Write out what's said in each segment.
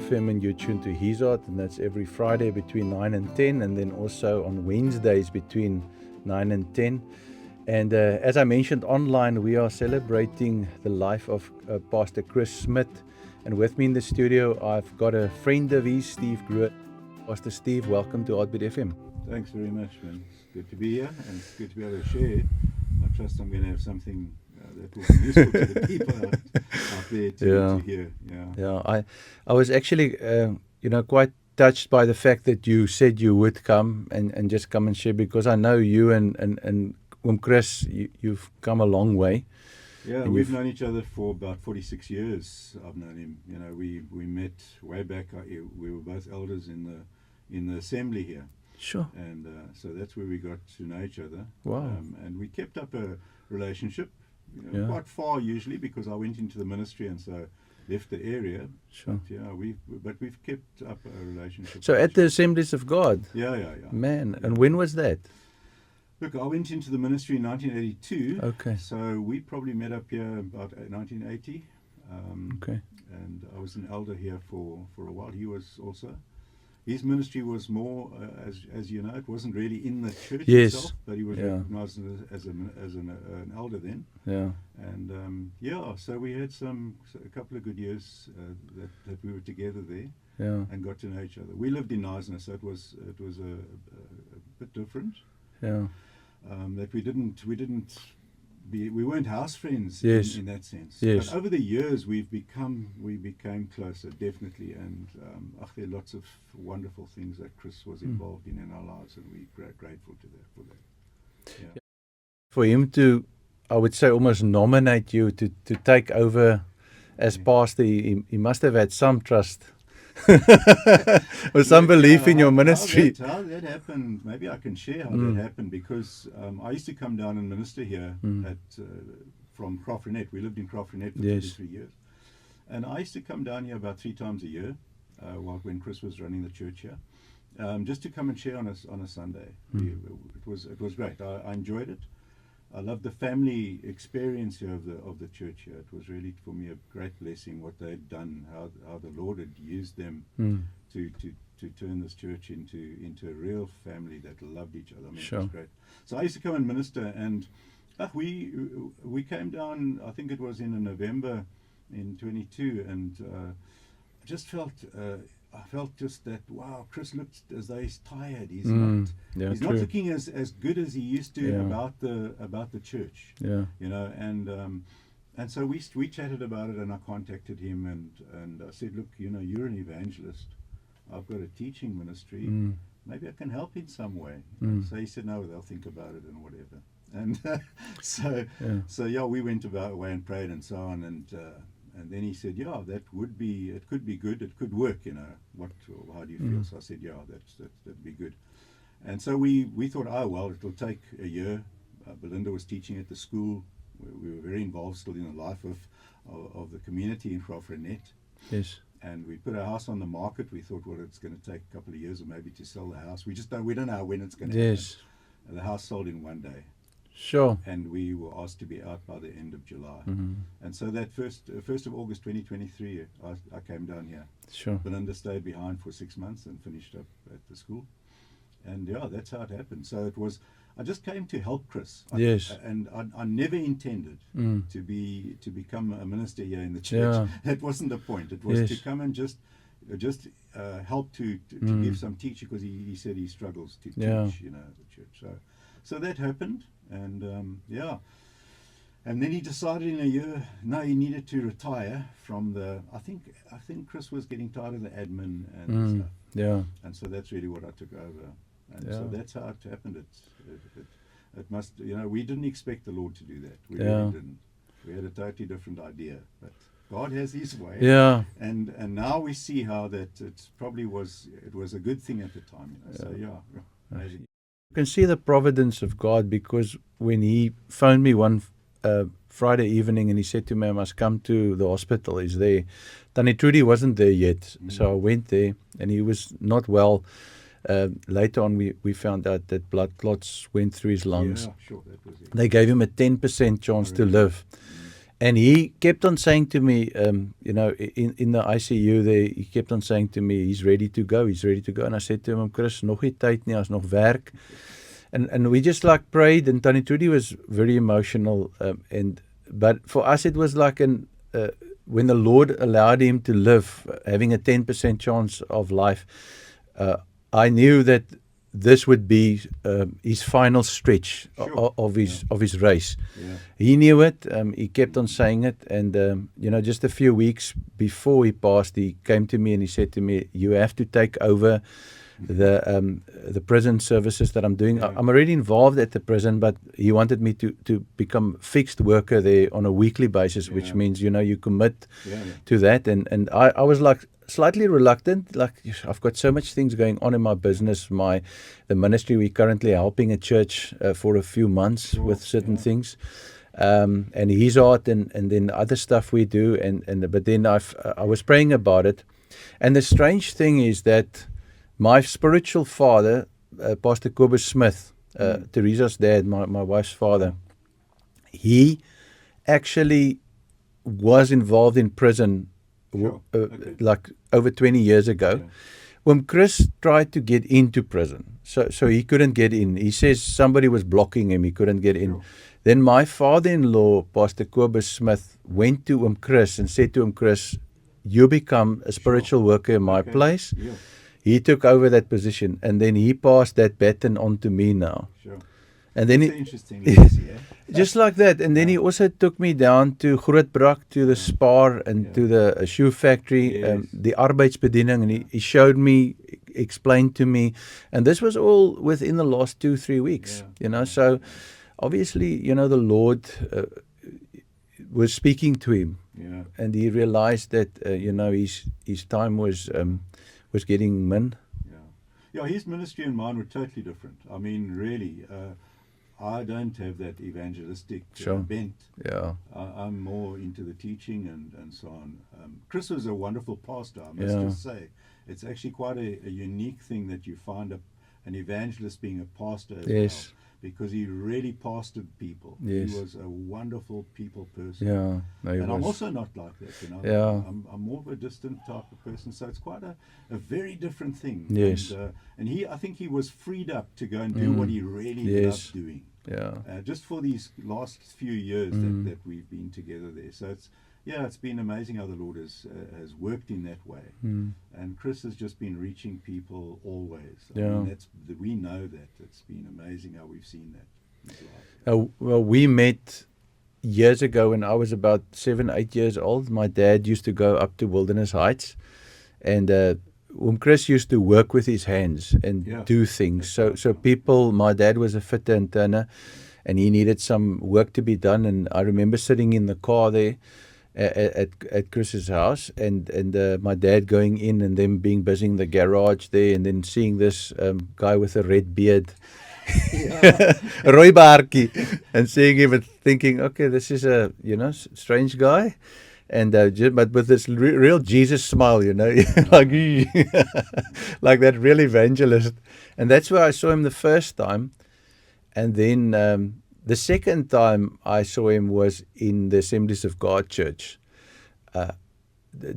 FM, and you're tuned to His Heart, and that's every Friday between 9 and 10, and then also on Wednesdays between 9 and 10. And as I mentioned online, we are celebrating the life of Pastor Chris Smith. And with me in the studio, I've got a friend of his, Steve Groot. Pastor Steve, welcome to Heartbeat FM. Thanks very much, man. It's good to be here, and it's good to be able to share. I trust I'm going to have something that will be useful to the people out there to hear. Yeah, I was actually, quite touched by the fact that you said you would come and just come and share, because I know you and Chris, you've come a long way. Yeah, and we've known each other for about 46 years. I've known him. You know, we met way back. We were both elders in the assembly here. Sure. And so that's where we got to know each other. Wow. And we kept up a relationship, quite far usually, because I went into the ministry and so left the area. Sure. But we've kept up a relationship. So at the Assemblies of God? Yeah. Man, and when was that? Look, I went into the ministry in 1982. Okay. So we probably met up here about 1980. Okay. And I was an elder here for a while. He was also. His ministry was more, as you know, it wasn't really in the church itself, but he was recognized as an elder then. Yeah. And so we had a couple of good years that we were together there. Yeah. And got to know each other. We lived in Knysna, so it was a bit different. Yeah. That we weren't house friends in that sense. Yes. But over the years we became closer, definitely, and there are lots of wonderful things that Chris was involved in our lives, and we're grateful for that. Yeah. For him to, I would say, almost nominate you to take over as pastor, he must have had some trust. Or some belief in your ministry. How that happened, maybe I can share how that happened, because I used to come down and minister here from Crawford. We lived in Crawford for 33 years. And I used to come down here about 3 times a year when Chris was running the church here, just to come and share on a Sunday. It was great. I enjoyed it. I loved the family experience here of the church here. It was really, for me, a great blessing what they'd done, how the Lord had used them to turn this church into a real family that loved each other. I mean, It was great. So I used to come and minister, and we came down, I think it was in November in 22, and I just felt... I felt just that, wow, Chris looks as though he's tired. He's not looking as good as he used to about the church. Yeah. And so we chatted about it, and I contacted him and I said, look, you're an evangelist. I've got a teaching ministry. Maybe I can help in some way. So he said, no, they'll think about it and whatever. And we went away and prayed and so on, and then he said, it could be good, it could work, how do you feel? So I said, that'd be good. And so we thought, it'll take a year. Belinda was teaching at the school. We were very involved still in the life of the community in Crawford. Yes. And we put our house on the market. We thought, it's going to take a couple of years or maybe to sell the house. We don't know when it's going to happen. Yes. The house sold in one day. Sure. And we were asked to be out by the end of July. And so that 1st of August 2023, I came down here. Sure. Belinda stayed behind for 6 months and finished up at the school. And that's how it happened. So I just came to help Chris. I never intended to become a minister here in the church. Yeah. That wasn't the point. It was to come and just help to give some teaching, because he said he struggles to teach, the church. So that happened. And and then he decided in a year, he needed to retire from I think Chris was getting tired of the admin and stuff. Yeah. And so that's really what I took over. And so that's how it happened. It must, we didn't expect the Lord to do that. We really didn't. We had a totally different idea, but God has His way. Yeah. And now we see how that it was a good thing at the time. So maybe. You can see the providence of God, because when he phoned me one Friday evening and he said to me, I must come to the hospital, he's there. Tannie Trudy wasn't there yet, so I went there, and he was not well. Later on, we found out that blood clots went through his lungs. Yeah, sure, that was it. They gave him a 10% chance to live. And he kept on saying to me, in the ICU there, he kept on saying to me, he's ready to go. And I said to him, Chris, nog nie tyd nie, as nog werk. And we just like prayed, and Tannie Trudy was very emotional. But for us, it was like when the Lord allowed him to live, having a 10% chance of life, I knew that this would be his final stretch of his race. Yeah. He knew it. He kept on saying it. And, just a few weeks before he passed, he came to me and he said to me, you have to take over the prison services that I'm doing. Yeah. I'm already involved at the prison, but he wanted me to become fixed worker there on a weekly basis, which means, you commit to that. And I was like slightly reluctant, like I've got so much things going on in my business, the ministry. We're currently helping a church for a few months with certain things. And his art and then other stuff we do. But then I was praying about it. And the strange thing is that my spiritual father, Pastor Kobus Smith, Teresa's dad, my wife's father, he actually was involved in prison like over 20 years ago. When Chris tried to get into prison, so he couldn't get in. He says somebody was blocking him, he couldn't get in. Then my father-in-law, Pastor Kobus Smith, went to Chris and said to Chris, you become a spiritual worker in my place. He took over that position, and then he passed that baton on to me now. And then interesting legacy, just like that. And then he also took me down to Grootbrak, to the Spar, and to the shoe factory, the arbeidsbediening, and he showed me, explained to me, and this was all within the last 2-3 weeks. So obviously, the Lord was speaking to him, and he realized that his time was getting min. His ministry and mine were totally different. I mean, really, I don't have that evangelistic bent. I'm more into the teaching and so on. Chris was a wonderful pastor, I must just say. It's actually quite a unique thing that you find an evangelist being a pastor as well, because he really pastored people. He was a wonderful people person. And I'm also not like that. I'm more of a distant type of person, so it's quite a very different thing. And I think he was freed up to go and do what he really loved doing. Just for these last few years that we've been together there. So it's been amazing how the Lord has worked in that way. And Chris has just been reaching people always. I mean, we know that. It's been amazing how we've seen that in his life. Well, we met years ago when I was about 7-8 years old. My dad used to go up to Wilderness Heights, and Chris used to work with his hands and do things. So people, my dad was a fitter and turner, and he needed some work to be done. And I remember sitting in the car there at Chris's house, and my dad going in and them being busy in the garage there, and then seeing this guy with a red beard, Roy Baartjie, and seeing him and thinking, okay, this is a strange guy. And but with this real Jesus smile, like like that real evangelist. And that's where I saw him the first time. And then the second time I saw him was in the Assemblies of God Church.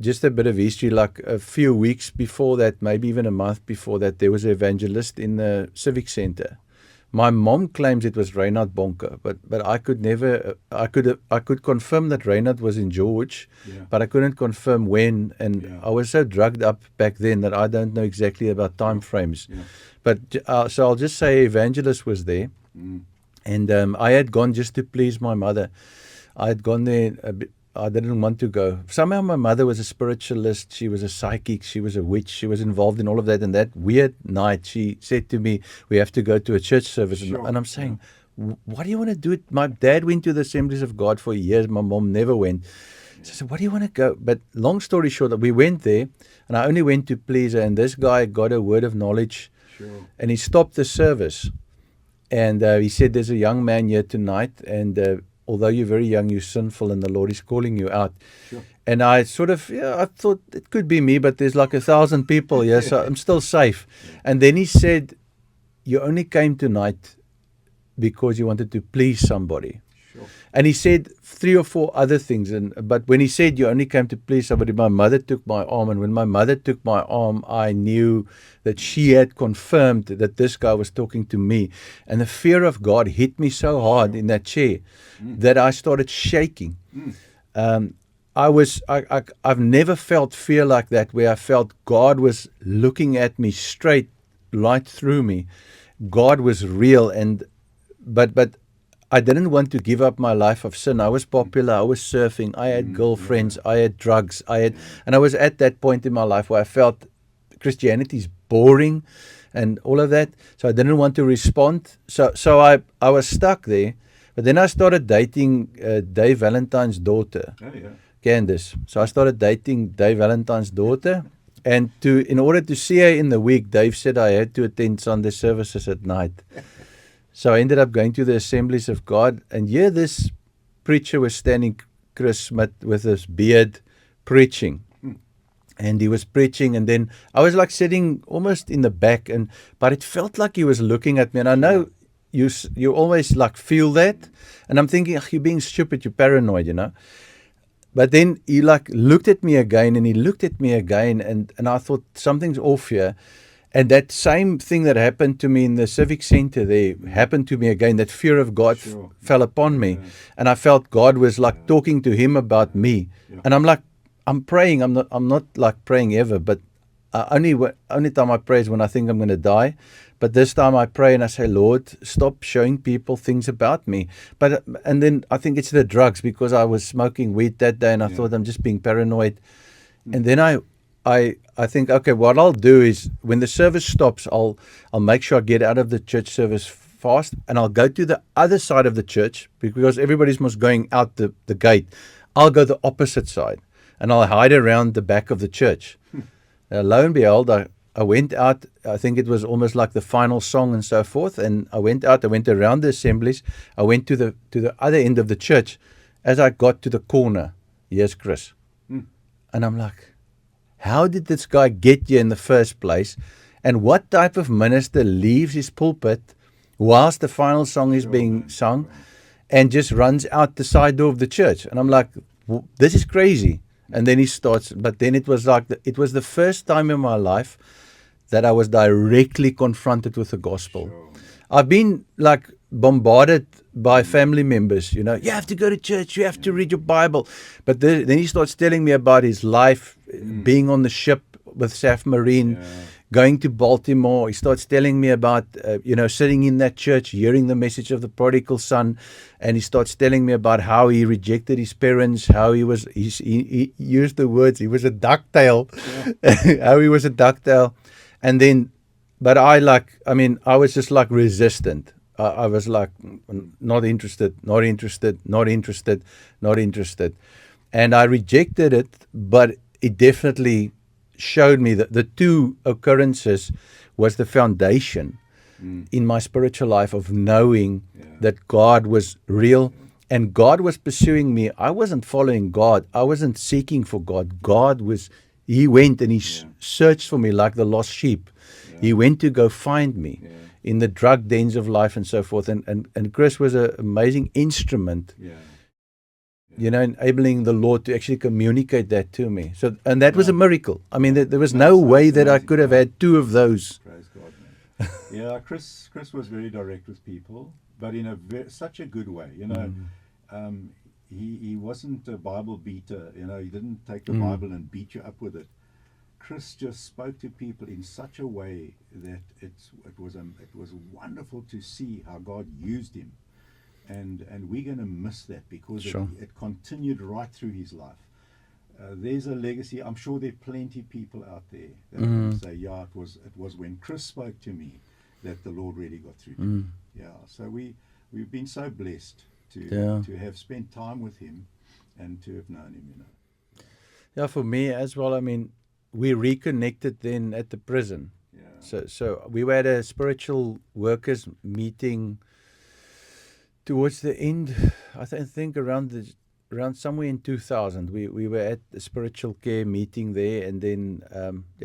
Just a bit of history, like a few weeks before that, maybe even a month before that, there was an evangelist in the Civic Center. My mom claims it was Reinhard Bonke, but I could never, I could confirm that Reinhard was in George, but I couldn't confirm when, and I was so drugged up back then that I don't know exactly about time frames. But so I'll just say evangelist was there, and I had gone just to please my mother. I had gone there a bit. I didn't want to go. Somehow my mother was a spiritualist. She was a psychic. She was a witch. She was involved in all of that. And that weird night, she said to me, we have to go to a church service. And I'm saying, what do you want to do? My dad went to the Assemblies of God for years. My mom never went. So I said, what do you want to go? But long story short, we went there, and I only went to please her. And this guy got a word of knowledge, and he stopped the service. And he said, there's a young man here tonight, and although you're very young, you're sinful, and the Lord is calling you out. And I sort of, I thought it could be me, but there's like 1,000 people here, so I'm still safe. And then he said, you only came tonight because you wanted to please somebody. Sure. And he said 3 or 4 other things. But when he said you only came to please somebody, my mother took my arm. And when my mother took my arm, I knew that she had confirmed that this guy was talking to me. And the fear of God hit me so hard in that chair that I started shaking. I've never felt fear like that, where I felt God was looking at me straight, right through me. God was real, but I didn't want to give up my life of sin. I was popular. I was surfing. I had girlfriends. I had drugs. And I was at that point in my life where I felt Christianity is boring, and all of that. So I didn't want to respond. So I was stuck there. But then I started dating Dave Valentine's daughter. Oh, yeah. Candace. So I started dating Dave Valentine's daughter, and in order to see her in the week, Dave said I had to attend Sunday services at night. So I ended up going to the Assemblies of God, and here this preacher was standing, Chris Smith, with his beard, preaching. And he was preaching, and then I was like sitting almost in the back, but it felt like he was looking at me, and I know you always like feel that, and I'm thinking, you're being stupid, you're paranoid, you know. But then he like looked at me again, and he looked at me again, and I thought something's off here. And that same thing that happened to me in the Civic Center there happened to me again. That fear of God fell upon me, and I felt God was like talking to him about me. And I'm like, I'm praying. I'm not like praying ever, but only time I pray is when I think I'm going to die. But this time I pray and I say, Lord, stop showing people things about me. And then I think it's the drugs, because I was smoking weed that day, and I thought I'm just being paranoid. And then I think, okay, what I'll do is when the service stops, I'll make sure I get out of the church service fast, and I'll go to the other side of the church, because everybody's most going out the gate. I'll go the opposite side, and I'll hide around the back of the church. Lo and behold, I went out. I think it was almost like the final song and so forth. And I went out. I went around the assemblies. I went to the other end of the church. As I got to the corner, here's Chris, and I'm like, how did this guy get here in the first place? And what type of minister leaves his pulpit whilst the final song is being sung and just runs out the side door of the church? And I'm like, this is crazy. And then he starts, but then it was like, it was the first time in my life that I was directly confronted with the gospel. I've been like bombarded by family members, you have to go to church, you have to read your Bible. But then he starts telling me about his life, being on the ship with Saf Marine, going to Baltimore. He starts telling me about, sitting in that church, hearing the message of the prodigal son. And he starts telling me about how he rejected his parents, how he used the words, he was a ducktail, how he was a ducktail. And then, but I was just like resistant. I was like, not interested. And I rejected it, but it definitely showed me that the two occurrences was the foundation in my spiritual life of knowing that God was real and God was pursuing me. I wasn't following God. I wasn't seeking for God. He went and he searched for me like the lost sheep. He went to go find me in the drug dens of life and so forth. And Chris was an amazing instrument, enabling the Lord to actually communicate that to me. So, and that was a miracle. I mean, there was no way that I could have had two of those. Praise God, man. Yeah, Chris was very direct with people, but in such a good way. He wasn't a Bible beater. He didn't take the Bible and beat you up with it. Chris just spoke to people in such a way that it was wonderful to see how God used him, and we're going to miss that because it continued right through his life. There's a legacy. I'm sure there are plenty of people out there that will say, yeah, it was when Chris spoke to me that the Lord really got through to me. Yeah, so we've been so blessed to have spent time with him and to have known him. Yeah, for me as well. I mean, we reconnected then at the prison. Yeah. So we were at a spiritual workers meeting towards the end. I think around somewhere in 2000. We were at the spiritual care meeting there, and then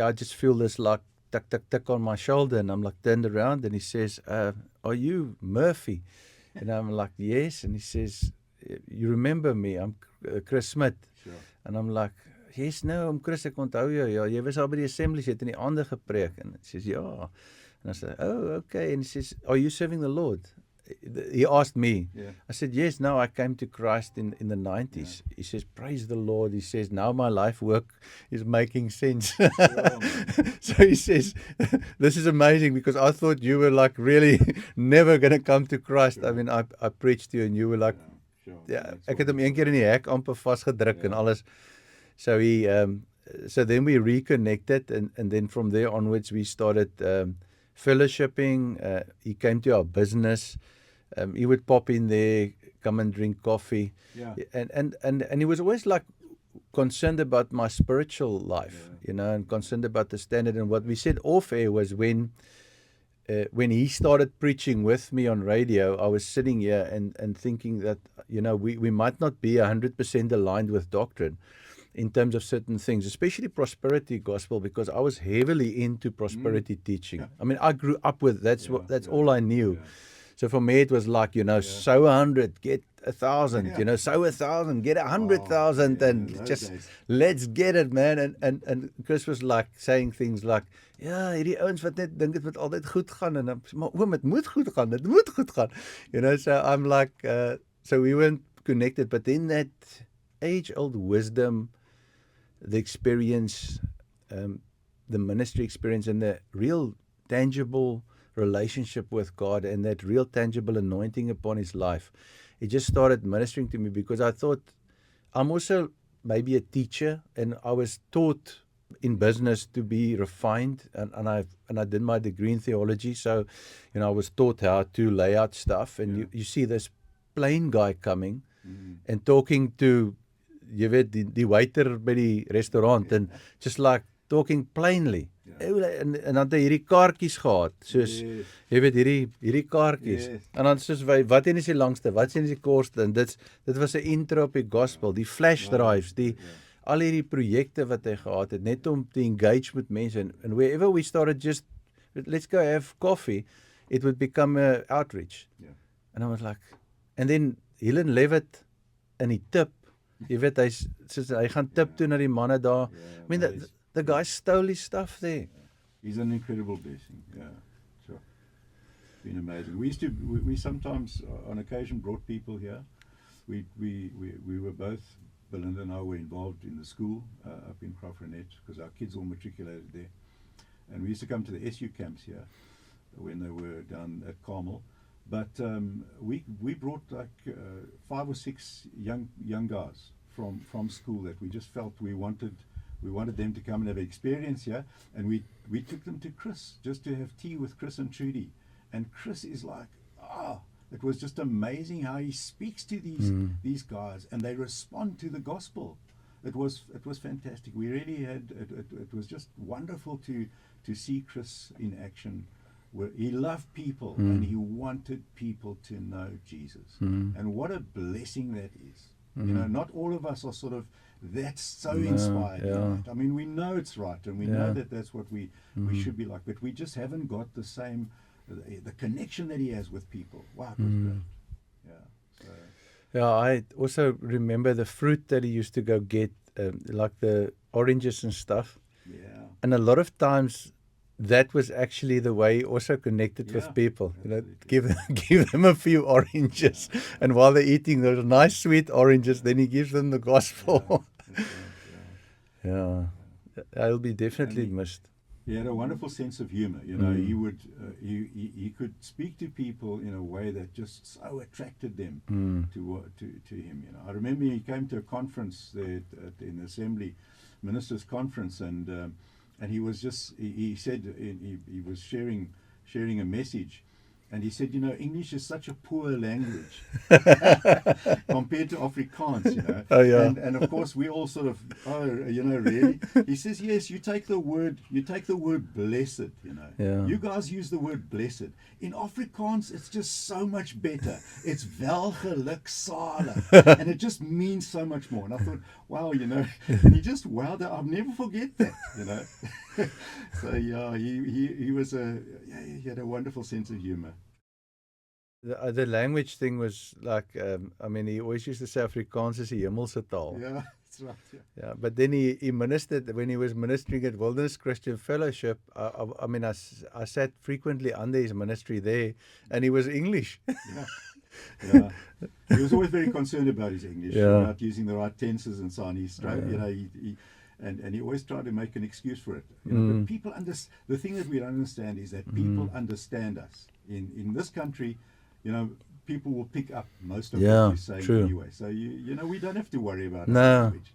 I just feel this like tuck on my shoulder, and I'm like turned around, and he says, "Are you Murphy?" And I'm like, yes. And he says, you remember me? I'm Chris Smith. Sure. And I'm like, yes, no, I'm Chris, ek onthou jou. Ja, jy was al by die assemblies, jy het in die aande gepreek. And he says, ja. And I said, oh, okay. And he says, are you serving the Lord? He asked me. Yeah. I said, yes, no, I came to Christ in the 90s. Yeah. He says, praise the Lord. He says, now my life work is making sense. So he says, this is amazing because I thought you were like really never going to come to Christ. Sure. I mean, I preached to you and you were like, Sure. yeah, ek het hom een keer in die hek amper vasgedruk en alles. So he, so then we reconnected and then from there onwards we started fellowshipping. He came to our business. He would pop in there, come and drink coffee. Yeah. And he was always like concerned about my spiritual life, you know, and concerned about the standard. And what we said off air was when he started preaching with me on radio, I was sitting here and thinking that, you know, we might not be 100% aligned with doctrine in terms of certain things, especially prosperity gospel, because I was heavily into prosperity teaching. Yeah. I mean, I grew up with that's all I knew. Yeah. So for me, it was like, you know, sow 100, get 1,000, you know, sow 1,000, get 100,000, and just days. let's get it, man. And Chris was like saying things like, ja, hierdie ouens wat net dink dit moet altyd goed gaan en maar oom, dit moet goed gaan, dit moet goed gaan. You know, so I'm like, so we weren't connected, but then that age-old wisdom, the experience, the ministry experience, and the real tangible relationship with God and that real tangible anointing upon his life, it just started ministering to me because I thought I'm also maybe a teacher and I was taught in business to be refined and I did my degree in theology, so you know I was taught how to lay out stuff and you see this plain guy coming and talking to jy weet die waiter by die restaurant and just like talking plainly. En dan het hy hierdie kaartjies gehad, soos jy weet hierdie kaartjies. En dan soos wat een is die langste, wat is die kortste en dit was 'n intro op die gospel, die flash drives, al hierdie projekte wat hy gehad het net om te engage met mense and wherever we started just let's go have coffee, it would become a outreach. And I was like, and then Helen Levitt in die tip, jy weet hy gaan tip toe na die manne daar. I mean the guy stole his stuff there. He's an incredible blessing. Yeah, sure. It's been amazing. We sometimes on occasion brought people here. We were both, Belinda and I were involved in the school up in Crawford because our kids all matriculated there. And we used to come to the SU camps here when they were down at Carmel. But we brought like 5 or 6 young guys from school that we just felt we wanted them to come and have an experience here, and we took them to Chris just to have tea with Chris and Trudy. And Chris is like, it was just amazing how he speaks to these guys and they respond to the gospel. It was fantastic. We really had it was just wonderful to see Chris in action. Where he loved people and he wanted people to know Jesus. And what a blessing that is. You know, not all of us are sort of that's so inspired. Right? I mean, we know it's right and we know that that's what we should be like, but we just haven't got the same the connection that he has with people. Wow, it was great. Yeah, I also remember the fruit that he used to go get, like the oranges and stuff. Yeah. And a lot of times that was actually the way he also connected with people. You know, give them a few oranges, and while they're eating those nice sweet oranges, then he gives them the gospel. I'll be definitely missed. He had a wonderful sense of humor. You know, he would he could speak to people in a way that just so attracted them to him. You know, I remember he came to a conference there in the Assembly Ministers' Conference, and he was just, he said, he was sharing a message, and he said, you know, English is such a poor language compared to Afrikaans, you know. Oh, yeah. And of course we all sort of, you know, really? He says, yes, you take the word blessed, you know. Yeah. You guys use the word blessed. In Afrikaans, it's just so much better. It's welgeluksalig. And it just means so much more. And I thought, wow, you know, and he just wowed out. I'll never forget that, you know. So yeah, he was he had a wonderful sense of humor. the language thing was like, I mean, he always used to say Afrikaans is die hemelse taal. Yeah, that's right. Yeah. Yeah, but then he ministered, when he was ministering at Wilderness Christian Fellowship, I mean, I sat frequently under his ministry there, and he was English. Yeah. Yeah. He was always very concerned about his English, Yeah. about using the right tenses and so on. He always tried to make an excuse for it. You know, but people the thing that we don't understand is that people understand us. In this country, you know, people will pick up most of Yeah, what you're saying true. anyway. So you know, we don't have to worry about No. our language.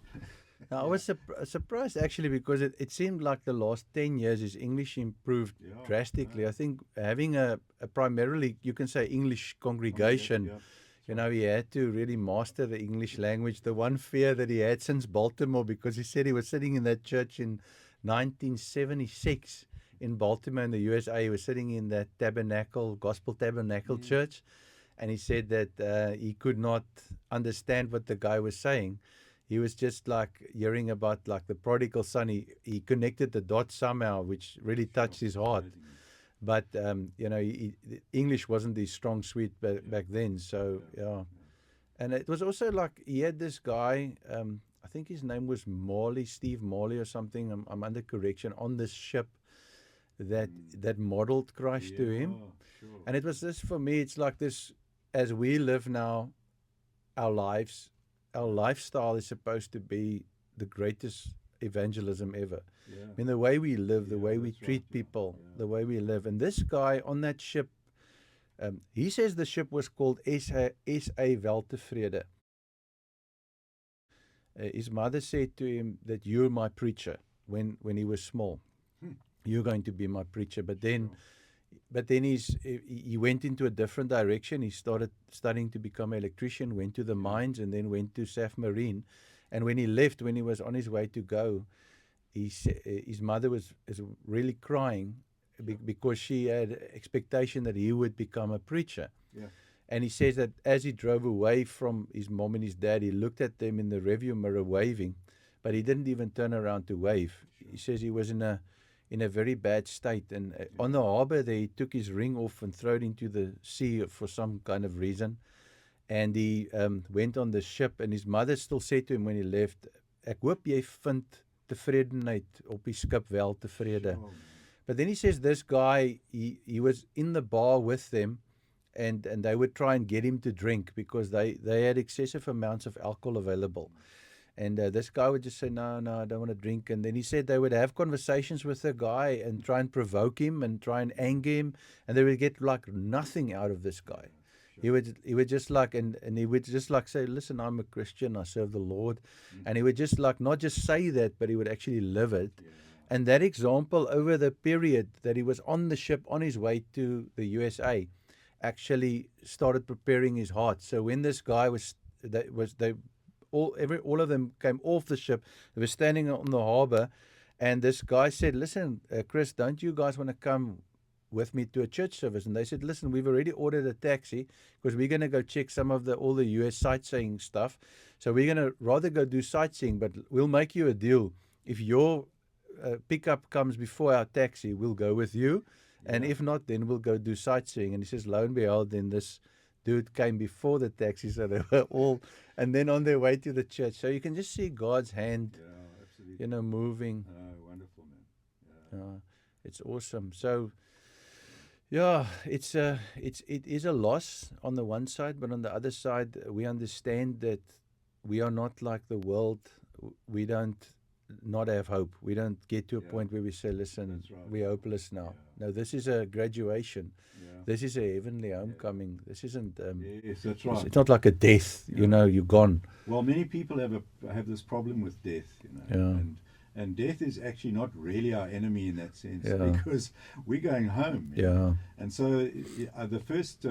Now, I was surprised actually, because it seemed like the last 10 years his English improved Yeah, drastically. I think having a primarily, you can say, English congregation, Yeah. you know, he had to really master the English language. The one fear that he had since Baltimore, because he said he was sitting in that church in 1976 in Baltimore in the USA. He was sitting in that Gospel Tabernacle church, and he said that he could not understand what the guy was saying. He was just like hearing about like the prodigal son. He connected the dots somehow, which really touched his heart. But you know, English wasn't his strong suit back then. So yeah, and it was also like he had this guy. I think his name was Marley, Steve Marley or something. I'm under correction, on this ship that modeled Christ to him. Sure. And it was this, for me, it's like this, as we live now, our lives, our lifestyle is supposed to be the greatest evangelism ever. Yeah. I mean, the way we live, the Yeah, way we that's right, treat yeah, people, yeah. the way we live. And this guy on that ship, he says the ship was called S.A. Weltevrede. His mother said to him that you're my preacher when he was small. You're going to be my preacher. But then he went into a different direction. He started studying to become an electrician, went to the mines, and then went to SAF Marine. And when he left, when he was on his way to go, his mother was really crying because she had expectation that he would become a preacher. Yeah. And he says that as he drove away from his mom and his dad, he looked at them in the rearview mirror waving, but he didn't even turn around to wave. He says he was in a very bad state, and on the harbor there, he took his ring off and threw it into the sea for some kind of reason. And he went on the ship, and his mother still said to him when he left, "Ek hoop jy vind tevredenheid op die skip wel tevrede." Sure. But then he says this guy, he was in the bar with them, and they would try and get him to drink because they had excessive amounts of alcohol available. And this guy would just say, no, I don't want to drink. And then he said they would have conversations with the guy and try and provoke him and try and anger him, and they would get like nothing out of this guy. He would just like, and he would just like say, listen, I'm a Christian, I serve the Lord. And he would just like not just say that, but he would actually live it. And that example, over the period that he was on the ship on his way to the USA, actually started preparing his heart. So when this guy all of them came off the ship, they were standing on the harbor, and this guy said, listen, Chris, don't you guys want to come with me to a church service? And they said, listen, we've already ordered a taxi because we're going to go check some of all the US sightseeing stuff. So we're going to rather go do sightseeing, but we'll make you a deal. If your pickup comes before our taxi, we'll go with you. And if not, then we'll go do sightseeing. And he says, lo and behold, then this dude came before the taxi, so they were all, and then on their way to the church. So you can just see God's hand, Absolutely. moving. Wonderful, man. It's awesome. So, yeah, it is a loss on the one side, but on the other side, we understand that we are not like the world. We don't not have hope. We don't get to a point where we say, listen, we're hopeless now. No, this is a graduation. This is a heavenly homecoming. This isn't. Yes, that's right. It's not like a death. You're gone. Well, many people have this problem with death, and death is actually not really our enemy in that sense, because we're going home. And so the first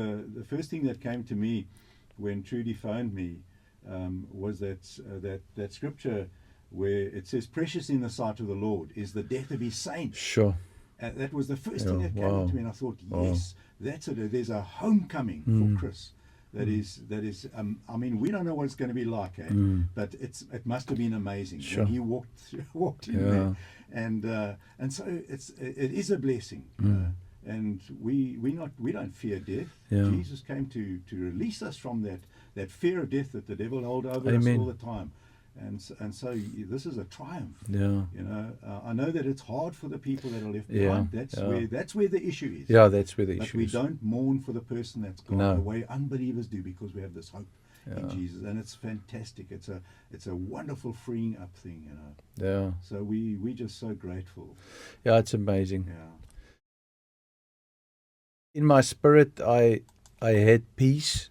thing that came to me when Trudy phoned me was that scripture where it says, "Precious in the sight of the Lord is the death of His saints." Sure. That was the first thing that came to me, and I thought, yes, that's it. There's a homecoming for Chris. That is. I mean, we don't know what it's going to be like, but it must have been amazing when he walked in there, and so it is a blessing. and we don't fear death. Yeah. Jesus came to release us from that fear of death that the devil held over us Amen. all the time. And so this is a triumph. Yeah. You know, I know that it's hard for the people that are left Yeah, behind. That's where the issue is. Yeah, that's where the But issue we is. don't mourn for the person that's gone No. the way unbelievers do, because we have this hope in Yeah. Jesus, and it's fantastic. It's a wonderful freeing up thing, you know. Yeah. So we're just so grateful. Yeah, it's amazing. Yeah. In my spirit, I had peace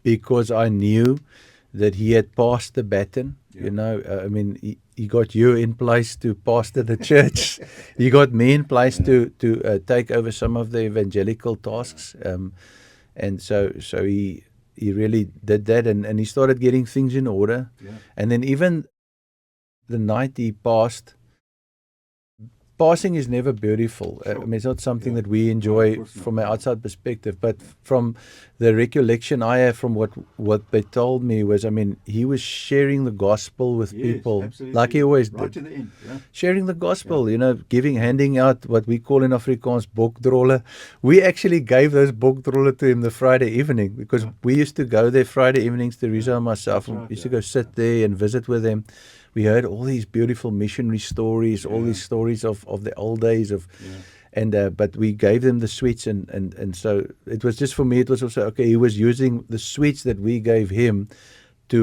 because I knew that he had passed the baton. Yeah. You know, I mean, he got you in place to pastor the church. He got me in place to take over some of the evangelical tasks. And so he really did that, and he started getting things in order. Yeah. And then even the night he passed, passing is never beautiful. I Sure. mean, it's not something Yeah. that we No, enjoy of course not. from an outside perspective, but from the recollection I have from what they told me was, I mean, he was sharing the gospel with Yes, people absolutely. like he always Right did. to the end. Yeah. Sharing the gospel, you know, handing out what we call in Afrikaans bokdrolle. We actually gave those bokdrolle to him the Friday evening, because Yeah. we used to go there Friday evenings, Teresa Yeah, and myself, that's and right, we used to yeah. go sit there and visit with them. We heard all these beautiful missionary stories, all Yeah. these stories of the old days of, Yeah. and but we gave them the sweets, and so it was just, for me, it was also, okay, he was using the sweets that we gave him to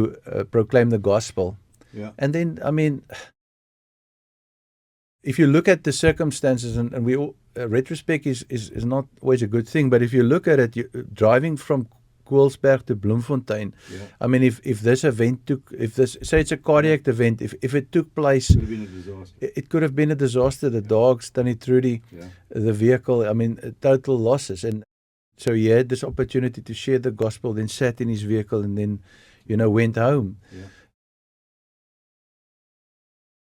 proclaim the gospel. Yeah. And then, I mean, if you look at the circumstances, and we all, retrospect is not always a good thing, but if you look at it, driving from Koelsberg to Bloemfontein, Yeah. I mean, if this event say it's a cardiac event, if it took place, Could have been a disaster. it could have been a disaster. The dogs, Tannie Trudy, Yeah. the vehicle, I mean, total losses. And so he had this opportunity to share the gospel, then sat in his vehicle, and then, you know, went home. Yeah.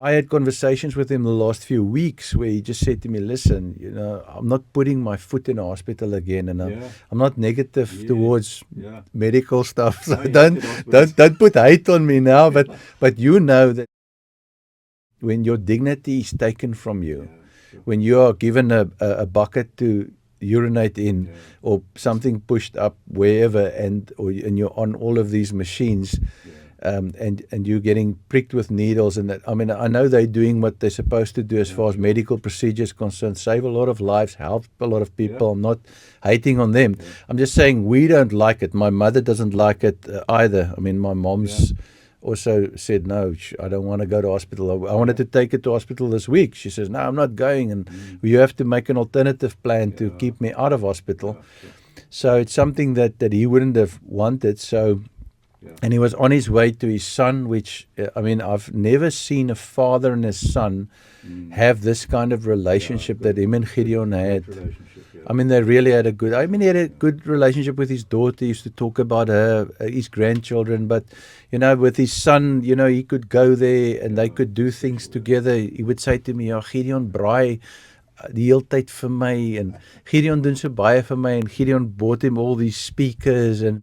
I had conversations with him the last few weeks where he just said to me, listen, you know, I'm not putting my foot in a hospital again, and Yeah. I'm not negative Yes. towards Yeah. medical stuff. So No, you don't, hated hospitals. don't put hate on me now, but you know that when your dignity is taken from you, Yeah, sure. when you are given a bucket to urinate in, Yeah. or something pushed up wherever, and you're on all of these machines, Yeah. and you're getting pricked with needles, and that, I mean, I know they're doing what they're supposed to do as far as medical procedures concerned, save a lot of lives, help a lot of people. Yeah. I'm not hating on them. I'm just saying we don't like it. My mother doesn't like it either. I mean, my mom's also said, no, I don't want to go to hospital. I wanted to take her to hospital this week. She says, no, I'm not going, and you have to make an alternative plan to keep me out of hospital. Yeah, sure. So it's something that he wouldn't have wanted. So, Yeah. and he was on his way to his son, which, I mean, I've never seen a father and his son have this kind of relationship that him and Gideon had. Good relationship, yeah. I mean, they really had he had a good relationship with his daughter. He used to talk about her, his grandchildren, but, you know, with his son, you know, he could go there and they could do things together. He would say to me, Gideon braai die hele tyd vir my, en Gideon doen so baie vir my, and Gideon bought him all these speakers, and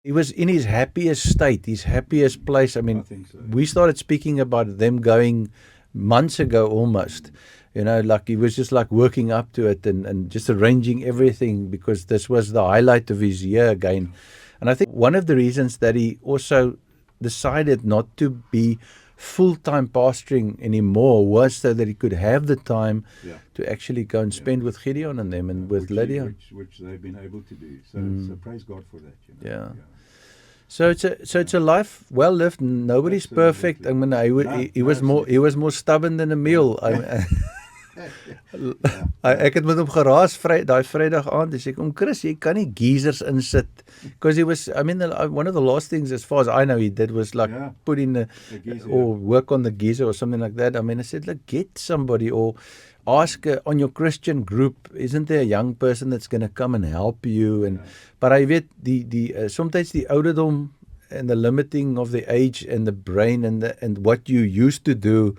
he was in his happiest state, his happiest place. I mean, I think so. we started speaking about them going months ago almost. You know, like he was just like working up to it, and just arranging everything, because this was the highlight of his year again. And I think one of the reasons that he also decided not to be full-time pastoring anymore was so that he could have the time Yeah. to actually go and spend with Gideon and them, and with Lydia. Which they've been able to do. So, so praise God for that. You know? Yeah. So it's a life well lived. Nobody's Absolutely. perfect. I mean, he was more stubborn than a mule. Ek het met hom geraas daai Vrydag aand. Dis ek Chris, jy kan nie geysers insit, because he was, I mean, one of the last things, as far as I know, he did was like put in The geyser, or work on the geyser or something like that. I mean, I said, like, get somebody, or ask on your Christian group, isn't there a young person that's going to come and help you? And but I weet die sometimes die ouderdom and the limiting of the age and the brain and what you used to do,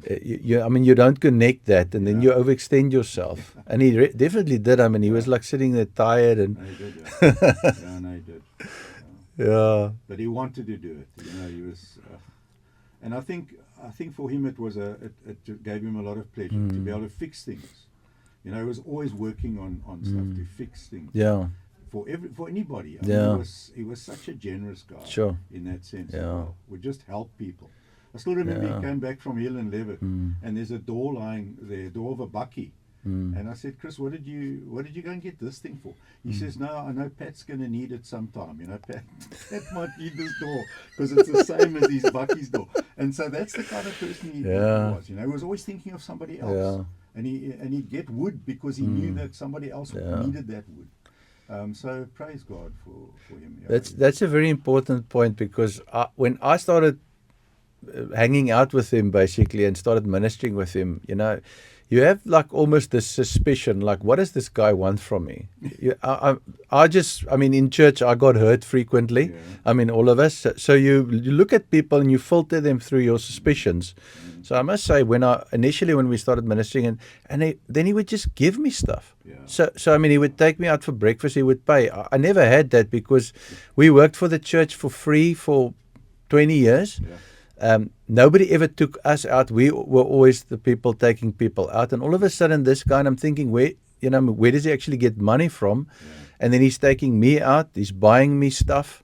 I mean, you don't connect that, and then you overextend yourself. And he definitely did. I mean, he was like sitting there tired, and No, he did, yeah. No, he did. yeah. But he wanted to do it. You know, he was, and I think for him it was it gave him a lot of pleasure to be able to fix things. You know, he was always working on stuff to fix things. Yeah. For anybody. I Yeah. mean, he was such a generous guy. Sure. In that sense. Yeah. Would just help people. I still remember Yeah. he came back from Hill and Levitt, Mm. and there's a door lying there, door of a bakkie. Mm. And I said, Chris, what did you go and get this thing for? He says, no, I know Pat's going to need it sometime. You know, Pat might need this door because it's the same as his Bucky's door. And so that's the kind of person he was. You know, he was always thinking of somebody else. Yeah. And he'd get wood because he knew that somebody else needed that wood. So praise God for him. Yeah. That's a very important point, because when I started hanging out with him basically and started ministering with him, you know, you have like almost this suspicion, like, what does this guy want from me? I mean, in church, I got hurt frequently. Yeah. I mean, all of us. So you look at people and you filter them through your suspicions. So I must say, when we started ministering, then he would just give me stuff. Yeah. So I mean, he would take me out for breakfast. He would pay. I never had that because we worked for the church for free for 20 years. Yeah. Nobody ever took us out. We were always the people taking people out. And all of a sudden, this guy, and I'm thinking, where does he actually get money from? Yeah. And then he's taking me out. He's buying me stuff.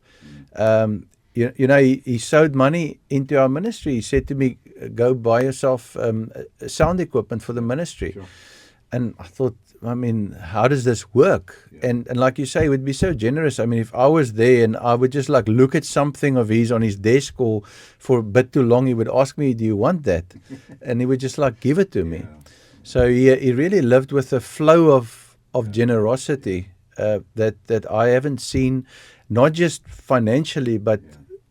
He sowed money into our ministry. He said to me, go buy yourself sound equipment for the ministry. Sure. And I thought, I mean, how does this work? Yeah. And like you say, he would be so generous. I mean, if I was there and I would just like look at something of his on his desk or for a bit too long, he would ask me, do you want that? And he would just like give it to me. Yeah. So he really lived with a flow of generosity that I haven't seen, not just financially, but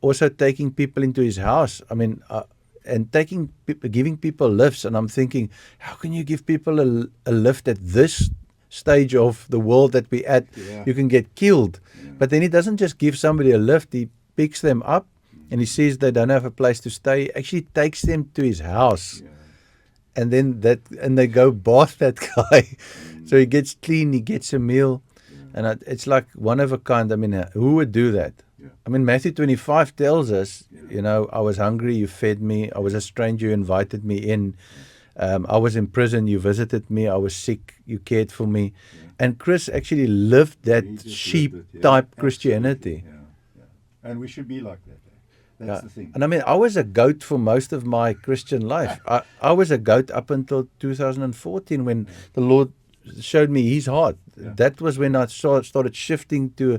also taking people into his house. I mean, and giving people lifts. And I'm thinking, how can you give people a lift at this stage of the world that we're at? Yeah. You can get killed. Yeah. But then he doesn't just give somebody a lift. He picks them up and he sees they don't have a place to stay. He actually takes them to his house. Yeah. And then they go bath that guy. So he gets clean, he gets a meal. Yeah. And it's like one of a kind. I mean, who would do that? Yeah. I mean, Matthew 25 tells us, Yeah. I was hungry, you fed me. I was a stranger, you invited me in. I was in prison, you visited me. I was sick, you cared for me. Yeah. And Chris actually lived that He just sheep lived it, yeah. type Absolutely. Christianity. Yeah. Yeah. And we should be like that. That's the thing. And I mean, I was a goat for most of my Christian life. I was a goat up until 2014 when the Lord showed me his heart. Yeah. That was when I started shifting to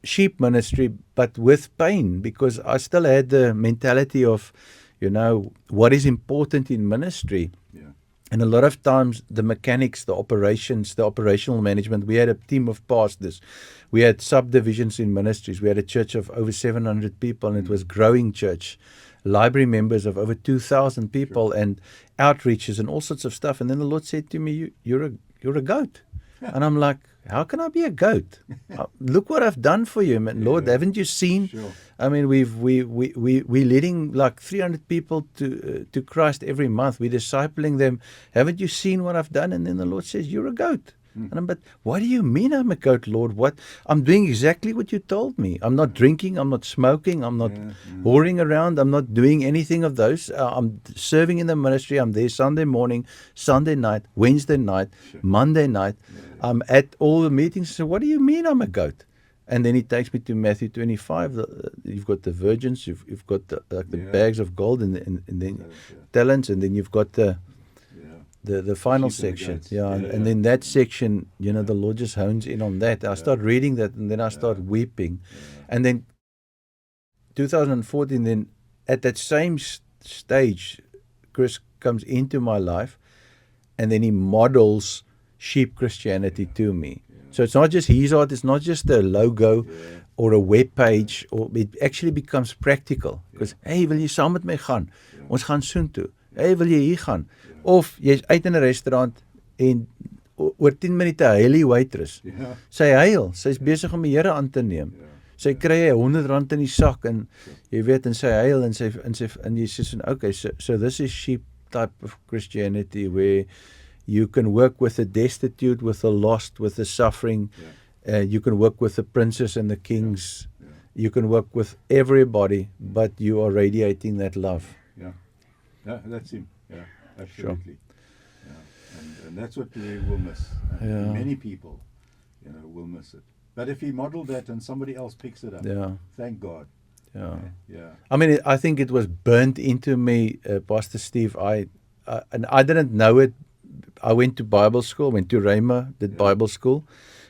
sheep ministry, but with pain, because I still had the mentality of, what is important in ministry. Yeah. And a lot of times the mechanics, the operations, the operational management, we had a team of pastors. We had subdivisions in ministries. We had a church of over 700 people, and it was growing church. Library members of over 2,000 people, and outreaches and all sorts of stuff. And then the Lord said to me, you're a goat. And I'm like, how can I be a goat? Look what I've done for you, man. Lord, haven't you seen? Sure. I mean, we're leading like 300 people to Christ every month. We're discipling them. Haven't you seen what I've done? And then the Lord says, you're a goat. But what do you mean I'm a goat, Lord? What? I'm doing exactly what you told me. I'm not drinking. I'm not smoking. I'm not whoring around. I'm not doing anything of those. I'm serving in the ministry. I'm there Sunday morning, Sunday night, Wednesday night, Monday night. I'm at all the meetings. So what do you mean I'm a goat? And then he takes me to Matthew 25. You've got the virgins. You've got the bags of gold, and then talents, and then you've got the final section. And then that section, the Lord just hones in on that. I start reading that, and then I start weeping. And then 2014, then at that same stage, Chris comes into my life, and then he models sheep Christianity to me. So it's not just his art, it's not just a logo or a web page, or it actually becomes practical. Because, hey, wil jy saam met my gaan? Ons gaan soontoe. Hey, wil jy hier gaan? Of jy's uit in 'n restaurant en oor 10 minute huil die waitress. Ja. Sy huil, sy's besig om die Here aan te neem. Sy kry R100 in die sak en jy weet, en sy huil en jy sê, okay, so this is sheep type of Christianity where you can work with the destitute, with the lost, with the suffering. You can work with the princes and the kings. You can work with everybody, but you are radiating that love. Yeah, that's him. Yeah, absolutely. And that's what we will miss. And Yeah. many people, will miss it. But if he modeled that and somebody else picks it up, Yeah. thank God. Yeah. Yeah. I mean, I think it was burnt into me, Pastor Steve. And I didn't know it. I went to Bible school, went to Rhema, did Yeah. Bible school.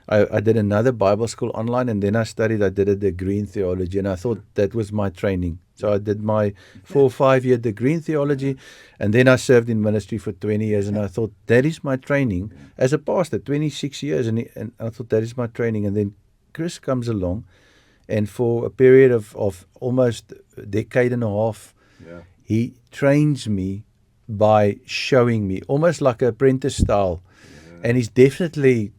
I did another Bible school online, and then I did a degree in theology, and I thought that was my training. So I did my 4 or 5 year degree in theology, and then I served in ministry for 20 years, and I thought that is my training as a pastor, 26 years, and I thought that is my training. And then Chris comes along, and for a period of almost a decade and a half, Yeah. he trains me by showing me, almost like an apprentice style. Yeah. And he's definitely,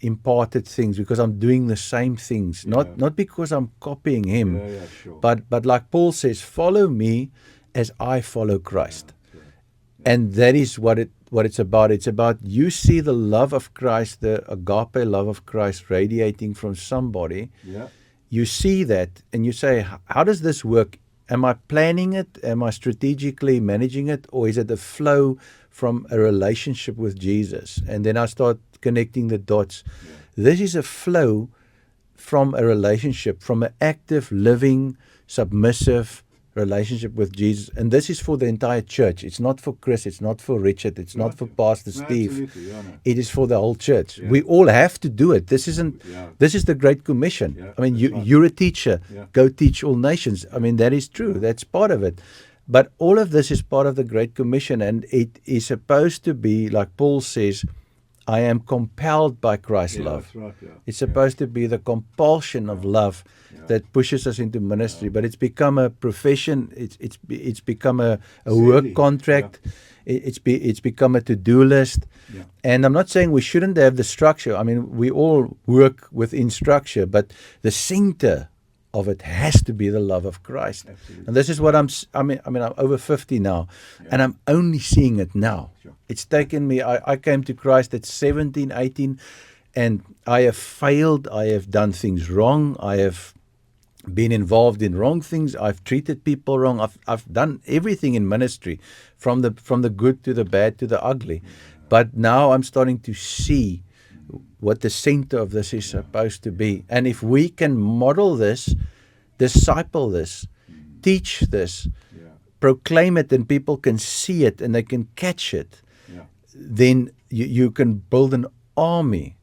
imparted things because I'm doing the same things, Yeah. not because I'm copying him, Yeah, sure. but like Paul says, follow me as I follow Christ. That's right. And that is what it's about. It's about you see the love of Christ, the agape love of Christ radiating from somebody. Yeah. You see that and you say, how does this work? Am I planning it? Am I strategically managing it? Or is it a flow from a relationship with Jesus? And then I start connecting the dots. Yeah. This is a flow from a relationship, from an active, living, submissive relationship with Jesus. And this is for the entire church. It's not for Chris. It's not for Richard. It's not for Pastor No, Steve. absolutely, yeah, no. It is for the whole church. Yeah. We all have to do it. This isn't. Yeah. This is the Great Commission. Yeah, I mean, that's right. you're a teacher. Yeah. Go teach all nations. I mean, that is true. That's part of it. But all of this is part of the Great Commission, and it is supposed to be, like Paul says, I am compelled by Christ's Yeah, love. that's right, yeah. It's supposed to be the compulsion of love Yeah. that pushes us into ministry, but it's become a profession. It's become a Sadly, work contract. It's become a to-do list. Yeah. And I'm not saying we shouldn't have the structure. I mean, we all work within structure, but the center of it has to be the love of Christ. Absolutely. And this is what I'm over 50 now, and I'm only seeing it now. Sure. It's taken me, I came to Christ at 17, 18, and I have failed. I have done things wrong. I have been involved in wrong things. I've treated people wrong. I've done everything in ministry, from the good to the bad to the ugly. But now I'm starting to see what the center of this is supposed to be. And if we can model this, disciple this, teach this, Yeah. proclaim it, and people can see it and they can catch it, Yeah. then you can build an army.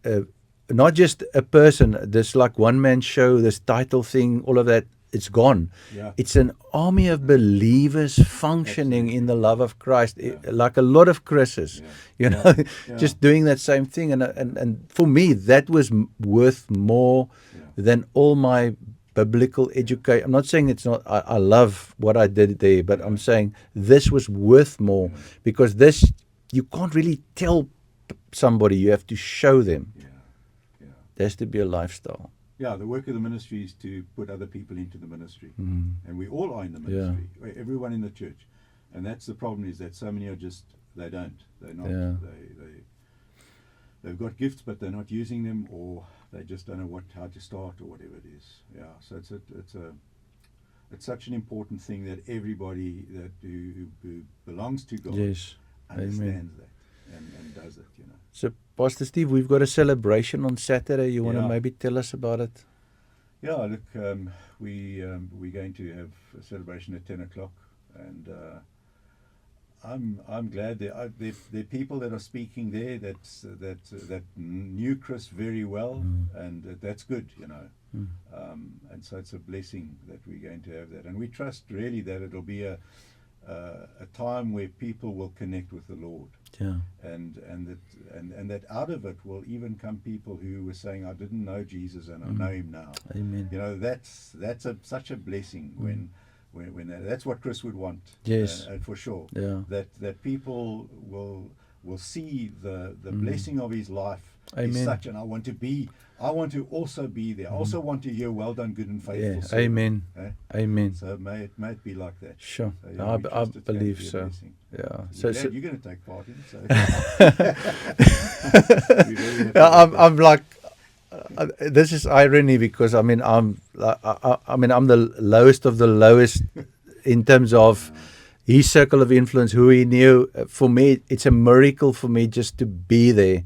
Yeah. Not just a person, this like one-man show, this title thing, all of that, it's gone. Yeah. It's an army of believers functioning in the love of Christ, like a lot of Chris's, Yeah. just doing that same thing. And for me, that was worth more than all my biblical education. I'm not saying it's not, I love what I did there, but I'm saying this was worth more, because this, you can't really tell somebody, you have to show them. Yeah. Yeah. There has to be a lifestyle. Yeah, the work of the ministry is to put other people into the ministry. Mm. And we all are in the ministry, everyone in the church. And that's the problem, is that so many are just, they don't. They're not. Yeah. They've got gifts, but they're not using them, or they just don't know how to start, or whatever it is. Yeah, so it's such an important thing that everybody who belongs to God Yes. understands that and does it, So, Pastor Steve, we've got a celebration on Saturday. You want to Yeah. maybe tell us about it? Yeah, look, we're going to have a celebration at 10 o'clock, and I'm glad there are people that are speaking there that knew Chris very well, and that's good, and so it's a blessing that we're going to have that, and we trust really that it'll be a time where people will connect with the Lord. Yeah. And that out of it will even come people who were saying, I didn't know Jesus and I know him now. Amen. That's such a blessing when that's what Chris would want. Yes. For sure. Yeah. That people will see the blessing of his life is Amen. such, and I want to also be there. I also want to hear, well done, good and faithful Yeah. servant. Amen. Eh? Amen. So may it be like that. Sure. So, I we trust trust it's going to believe be a so. blessing. Yeah. You're going to take part in it. So. We're very happy about that. I'm like, this is irony, because I'm the lowest of the lowest in terms of, his circle of influence, who he knew. For me, it's a miracle for me just to be there.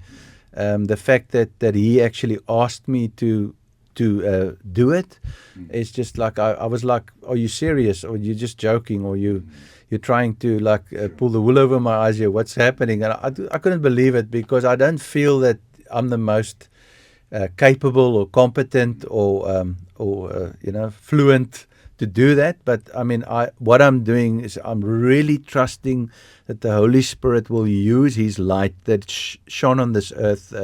The fact that he actually asked me to do it is just like, I was like, are you serious, or you're just joking, or you're trying to like pull the wool over my eyes here? What's happening? And I couldn't believe it, because I don't feel that I'm the most capable or competent or fluent to do that. But I mean, what I'm doing is I'm really trusting that the Holy Spirit will use His light that shone on this earth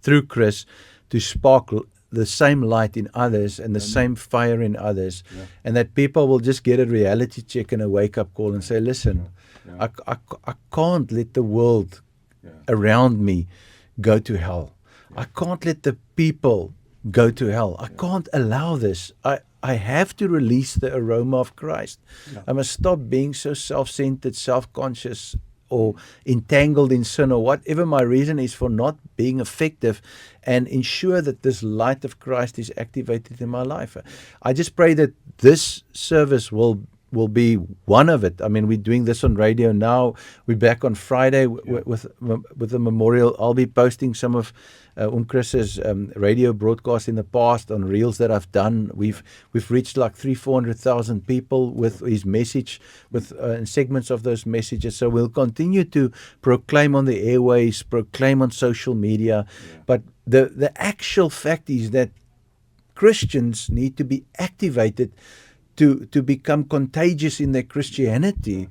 through Chris to sparkle the same light in others and the same fire in others, and that people will just get a reality check and a wake-up call and say, listen, I can't let the world around me go to hell. I can't let the people go to hell. I can't allow this. I have to release the aroma of Christ. I must stop being so self-centered, self-conscious, or entangled in sin, or whatever my reason is for not being effective, and ensure that this light of Christ is activated in my life. I just pray that this service will be one of it. I mean, we're doing this on radio now. We're back on Friday with the memorial. I'll be posting some of Chris's radio broadcasts in the past on reels that I've done. We've reached like 300,000-400,000 people with his message, with segments of those messages. So we'll continue to proclaim on the airways, proclaim on social media. But the actual fact is that Christians need to be activated to become contagious in their Christianity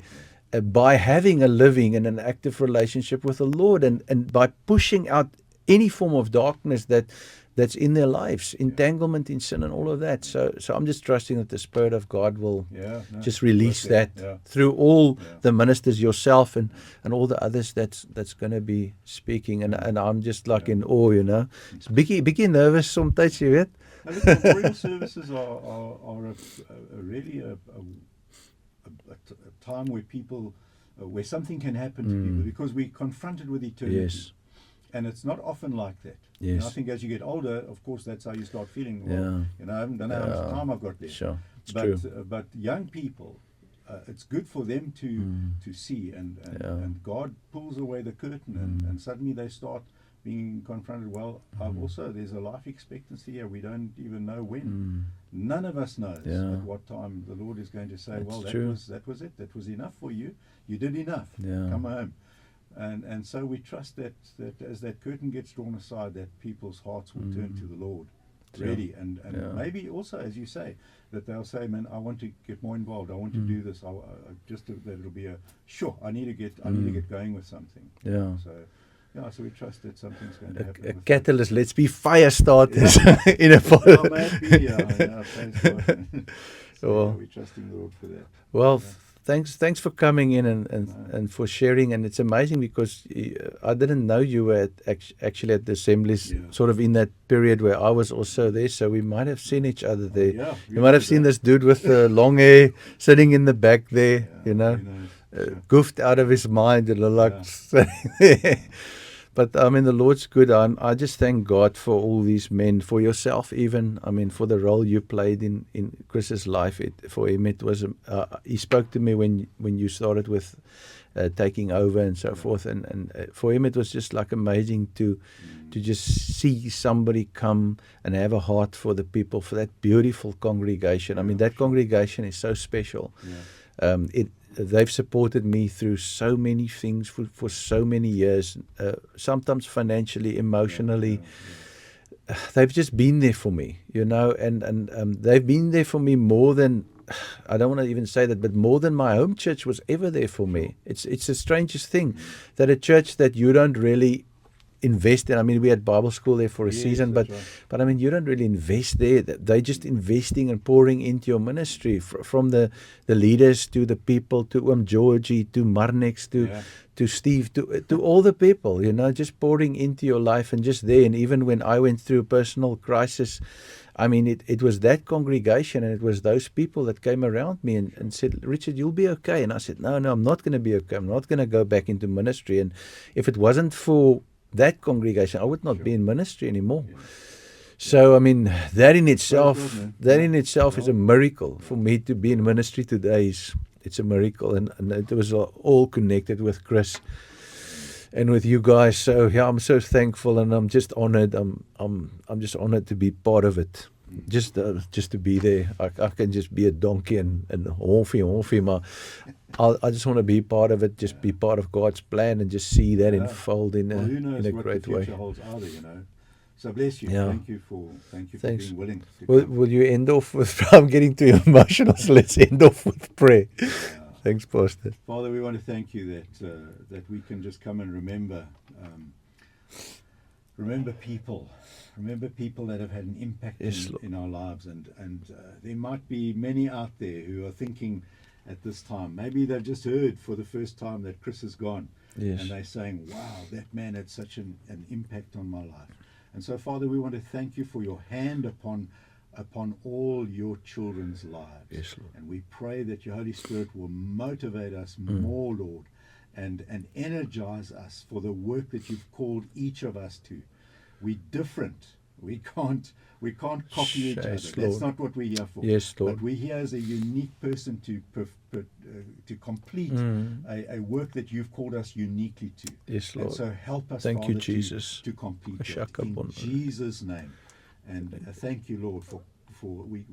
by having a living and an active relationship with the Lord, and by pushing out any form of darkness that's in their lives, entanglement in sin and all of that. So I'm just trusting that the Spirit of God will just release that through all the ministers, yourself and all the others that's going to be speaking. And I'm just like in awe, you know. It's bietjie nervous sometimes, you weet. Memorial services are really a time where people, where something can happen to people, because we're confronted with eternity. Yes. And it's not often like that. Yes. And I think as you get older, of course, that's how you start feeling. Well, you know, I don't know how much time I've got there. Sure, it's true. true. But young people, it's good for them to see, and God pulls away the curtain, and suddenly they start being confronted. Well, also there's a life expectancy here. We don't even know when. None of us knows at what time the Lord is going to say, well, that was it. That was enough for you. You did enough. Come home. And so we trust that as that curtain gets drawn aside, that people's hearts will turn to the Lord, ready, and maybe also, as you say, that they'll say, man, I want to get more involved. I want to do this. I just that it'll be I need to get going with something. So we trust that something's going to happen. A catalyst. Let's be fire starters in a fire. We're trusting the Lord for that. Well. Thanks for coming in and for sharing. And it's amazing, because I didn't know you were actually at the assemblies, sort of in that period where I was also there. So we might have seen each other there. You might have seen this dude with the long hair sitting in the back there, goofed out of his mind, sitting there. But I mean, the Lord's good. I just thank God for all these men, for yourself even. I mean, for the role you played in Chris's life. For him, it was. He spoke to me when you started with taking over and so forth. And for him, it was just like amazing to just see somebody come and have a heart for the people, for that beautiful congregation. I mean, that congregation is so special. They've supported me through so many things for so many years, sometimes financially, emotionally. They've just been there for me, and they've been there for me more than, I don't want to even say that, but more than my home church was ever there for me. It's the strangest thing that a church that you don't really invest in. I mean, we had Bible school there for a season, but I mean, you don't really invest there. They're just investing and pouring into your ministry, from the leaders to the people, to Georgie, to Marnix, to Steve, to all the people, just pouring into your life and just there. And even when I went through a personal crisis, I mean, it was that congregation and it was those people that came around me and said, Richard, you'll be okay. And I said, no, I'm not going to be okay. I'm not going to go back into ministry. And if it wasn't for that congregation, I would not be in ministry anymore. So I mean, that in itself is a miracle for me to be in ministry today. it's a miracle, and it was all connected with Chris and with you guys. So yeah, I'm so thankful, and I'm just honored. I'm just honored to be part of it. Just to be there. I can just be a donkey and honfie, maar I just want to be part of it. Just be part of God's plan and just see that unfold in Well, who knows a what great the way. future holds either, you know. So bless you. Yeah. Thank you for Thanks. being willing to come. Will you end off with? I'm getting too emotional, so let's end off with prayer. Yeah. Thanks, Pastor. Father, we want to thank you that we can just come and remember people that have had an impact Yes, Lord. in our lives, and there might be many out there who are thinking at this time, maybe they've just heard for the first time that Chris is gone, Yes. and they're saying, wow, that man had such an impact on my life. And so, Father, we want to thank you for your hand upon all your children's lives. Yes, Lord. And we pray that your Holy Spirit will motivate us more, Lord, and energize us for the work that you've called each of us to. We're different. We can't copy each other. Yes, That's Lord. not what we're here for. Yes, Lord. But we're here as a unique person to complete a work that you've called us uniquely to. Yes, And Lord. so help us, Thank you, Father, Jesus. to complete that. Ashaka In Bono. Jesus' name. And thank you, Lord, for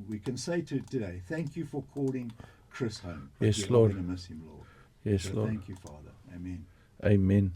we can say today, thank you for calling Chris home. But Yes, we are Lord. going to miss him, Lord. Yes, So Lord. thank you, Father. Amen. Amen.